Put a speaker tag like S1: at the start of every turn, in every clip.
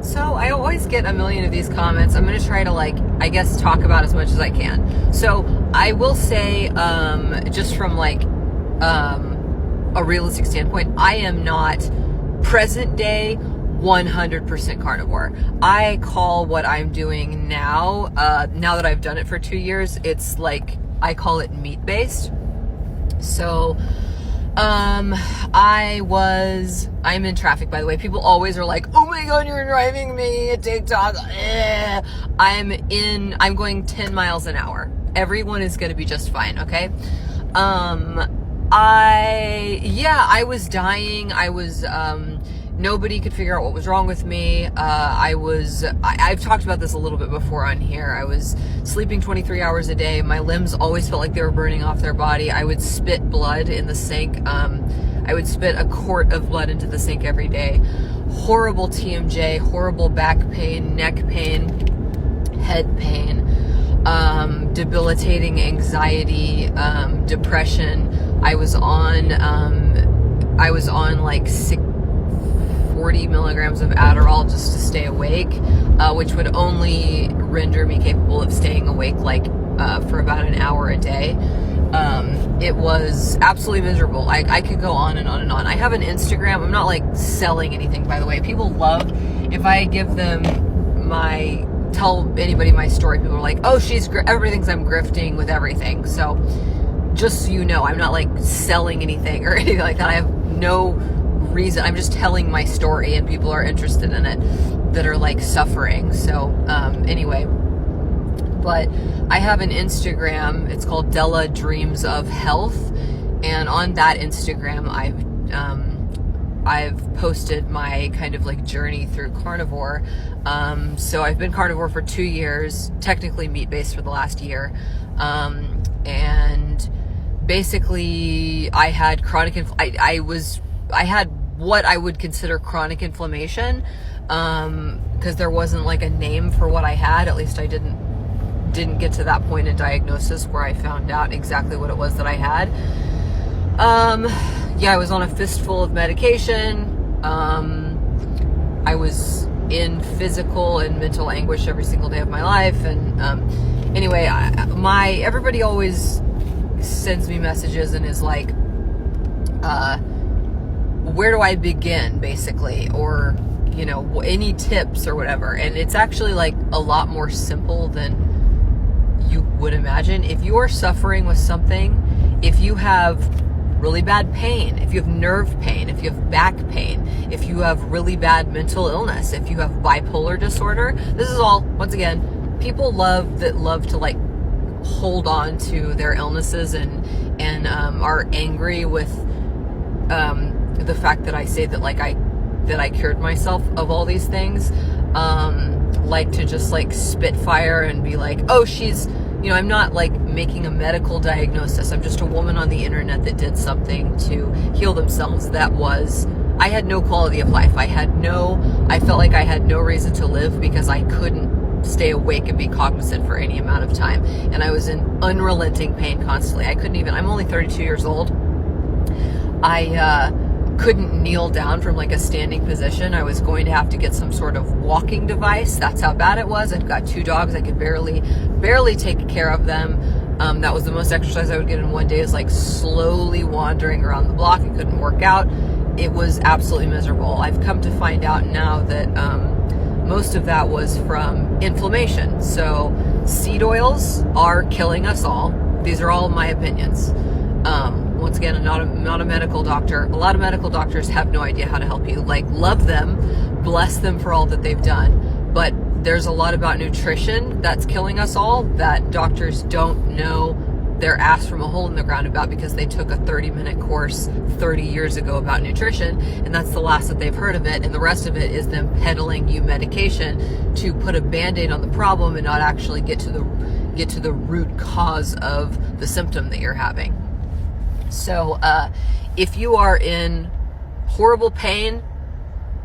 S1: So I always get a million of these comments. I'm going to try to, like, I guess, talk about as much as I can. So I will say, just from like a realistic standpoint, I am not present day 100% carnivore. I call what I'm doing now, now that I've done it for 2 years, it's like, I call it meat-based. So I'm in traffic, by the way. People always are like, oh my God, you're driving me a TikTok. I'm going 10 miles an hour. Everyone is going to be just fine. Okay. I was dying. Nobody could figure out what was wrong with me. I've talked about this a little bit before on here. I was sleeping 23 hours a day. My limbs always felt like they were burning off their body. I would spit blood in the sink. I would spit a quart of blood into the sink every day. Horrible TMJ, horrible back pain, neck pain, head pain, debilitating anxiety, depression. I was on like 40 milligrams of Adderall just to stay awake, which would only render me capable of staying awake for about an hour a day. It was absolutely miserable. I could go on and on and on. I have an Instagram. I'm not like selling anything, by the way. People love if I give them tell anybody my story. People are like, oh, everybody thinks I'm grifting with everything. So just so you know, I'm not like selling anything or anything like that. I have no reason. I'm just telling my story, and people are interested in it that are like suffering. So anyway, but I have an Instagram. It's called Della Dreams of Health, and on that Instagram I've posted my kind of like journey through carnivore. So I've been carnivore for 2 years, technically meat-based for the last year, and basically I had I had what I would consider chronic inflammation, because there wasn't like a name for what I had. At least I didn't get to that point in diagnosis where I found out exactly what it was that I had. I was on a fistful of medication. I was in physical and mental anguish every single day of my life. And anyway, everybody always sends me messages and is like, where do I begin, basically, or any tips or whatever. And it's actually like a lot more simple than you would imagine. If you are suffering with something, if you have really bad pain, if you have nerve pain, if you have back pain, if you have really bad mental illness, if you have bipolar disorder, this is all, once again, people love to like hold on to their illnesses and are angry with the fact that I say that I cured myself of all these things, like to just like spitfire and be like, oh, she's, I'm not like making a medical diagnosis. I'm just a woman on the internet that did something to heal themselves. I had no quality of life. I felt like I had no reason to live because I couldn't stay awake and be cognizant for any amount of time. And I was in unrelenting pain constantly. I'm only 32 years old. I couldn't kneel down from like a standing position. I was going to have to get some sort of walking device. That's how bad it was. I've got 2 dogs. I could barely take care of them. That was the most exercise I would get in one day, is like slowly wandering around the block. I couldn't work out. It was absolutely miserable. I've come to find out now that most of that was from inflammation. So seed oils are killing us all. These are all my opinions. Once again, I'm not a medical doctor. A lot of medical doctors have no idea how to help you. Like, love them, bless them for all that they've done. But there's a lot about nutrition that's killing us all that doctors don't know their ass from a hole in the ground about, because they took a 30-minute course 30 years ago about nutrition, and that's the last that they've heard of it. And the rest of it is them peddling you medication to put a Band-Aid on the problem and not actually get to the root cause of the symptom that you're having. So if you are in horrible pain,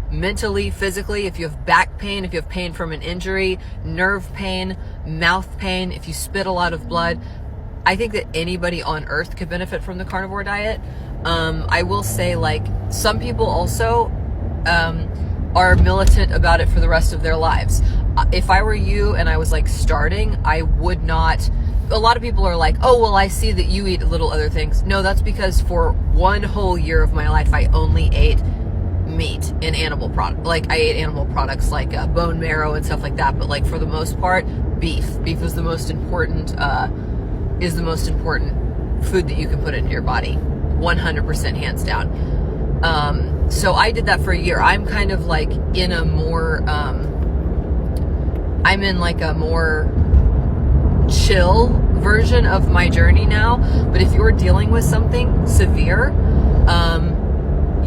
S1: mentally, physically, if you have back pain, if you have pain from an injury, nerve pain, mouth pain, if you spit a lot of blood, I think that anybody on earth could benefit from the carnivore diet. I will say, like, some people also are militant about it for the rest of their lives. If I were you and I was like starting, I would not. A lot of people are like, oh, well, I see that you eat little other things. No, that's because for one whole year of my life, I only ate meat and animal product. Like I ate animal products like bone marrow and stuff like that. But like for the most part, beef is the most important, food that you can put into your body. 100% hands down. So I did that for a year. I'm kind of like in a more, I'm in like a more chill version of my journey now. But if you're dealing with something severe,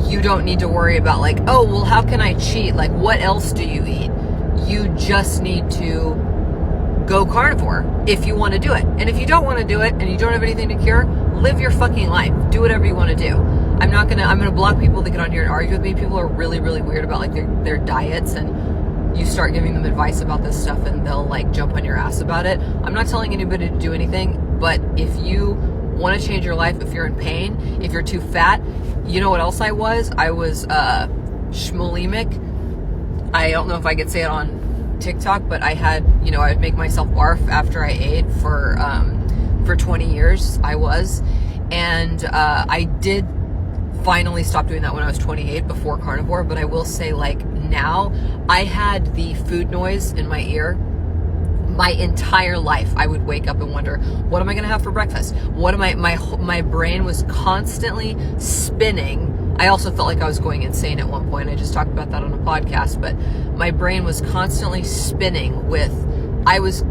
S1: you don't need to worry about like, oh, well, how can I cheat? Like, what else do you eat? You just need to go carnivore if you want to do it. And if you don't want to do it and you don't have anything to cure, live your fucking life. Do whatever you want to do. I'm going to block people that get on here and argue with me. People are really, really weird about like their diets, and you start giving them advice about this stuff and they'll like jump on your ass about it. I'm not telling anybody to do anything, but if you want to change your life, if you're in pain, if you're too fat, you know what else I was? I was schmolemic. I don't know if I could say it on TikTok, but I had, I would make myself barf after I ate for 20 years. I was, and I did finally stop doing that when I was 28 before carnivore. But I will say, like, now I had the food noise in my ear my entire life. I would wake up and wonder, what am I going to have for breakfast? What am I, my brain was constantly spinning. I also felt like I was going insane at one point. I just talked about that on a podcast, but my brain was constantly spinning with,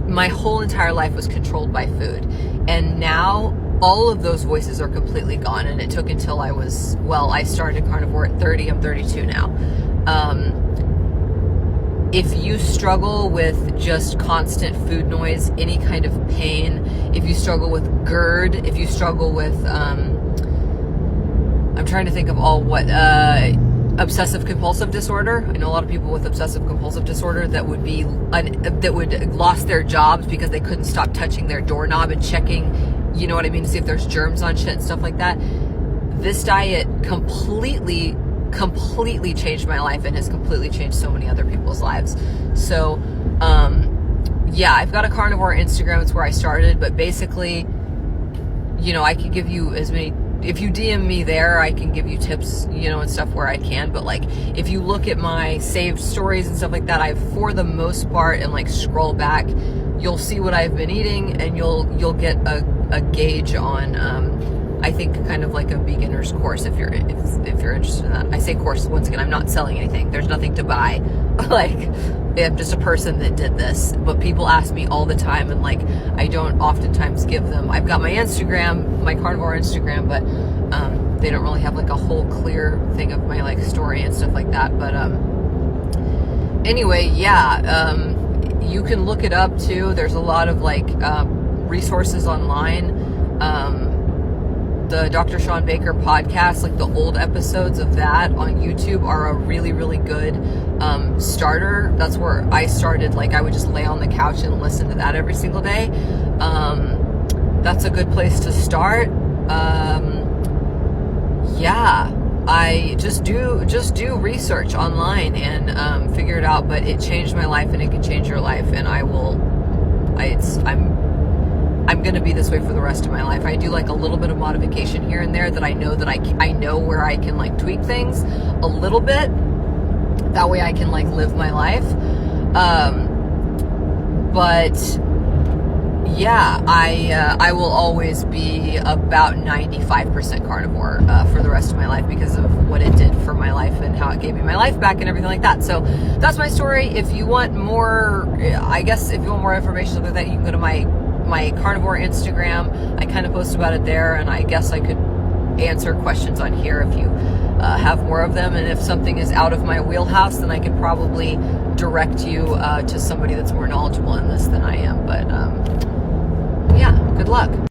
S1: my whole entire life was controlled by food. And now all of those voices are completely gone. And it took until I started carnivore at 30. I'm 32 now. If you struggle with just constant food noise, any kind of pain, if you struggle with GERD, if you struggle with, I'm trying to think of obsessive compulsive disorder. I know a lot of people with obsessive compulsive disorder that would lost their jobs because they couldn't stop touching their doorknob and checking, you know what I mean, to see if there's germs on shit and stuff like that. This diet completely changed my life and has completely changed so many other people's lives. So, I've got a carnivore Instagram. It's where I started, but basically, I could give you as many, if you DM me there, I can give you tips, and stuff where I can. But like, if you look at my saved stories and stuff like that, I've, for the most part, and like scroll back, you'll see what I've been eating, and you'll get a gauge on, I think kind of like a beginner's course if you're interested in that. I say course, once again, I'm not selling anything. There's nothing to buy. Like, I'm just a person that did this. But people ask me all the time, and like, I don't oftentimes give them. I've got my Instagram, my carnivore Instagram, but they don't really have like a whole clear thing of my like story and stuff like that. But anyway, you can look it up too. There's a lot of like resources online. The Dr. Sean Baker podcast, like the old episodes of that on YouTube are a really, really good starter. That's where I started. Like, I would just lay on the couch and listen to that every single day. That's a good place to start. I just do research online and figure it out. But it changed my life, and it can change your life. And I'm going to be this way for the rest of my life. I do like a little bit of modification here and there that I know I know where I can like tweak things a little bit. That way I can like live my life. I will always be about 95% carnivore for the rest of my life because of what it did for my life and how it gave me my life back and everything like that. So that's my story. If you want more, information about that, you can go to my carnivore Instagram. I kind of post about it there, and I guess I could answer questions on here if you have more of them. And if something is out of my wheelhouse, then I could probably direct you to somebody that's more knowledgeable in this than I am. But good luck.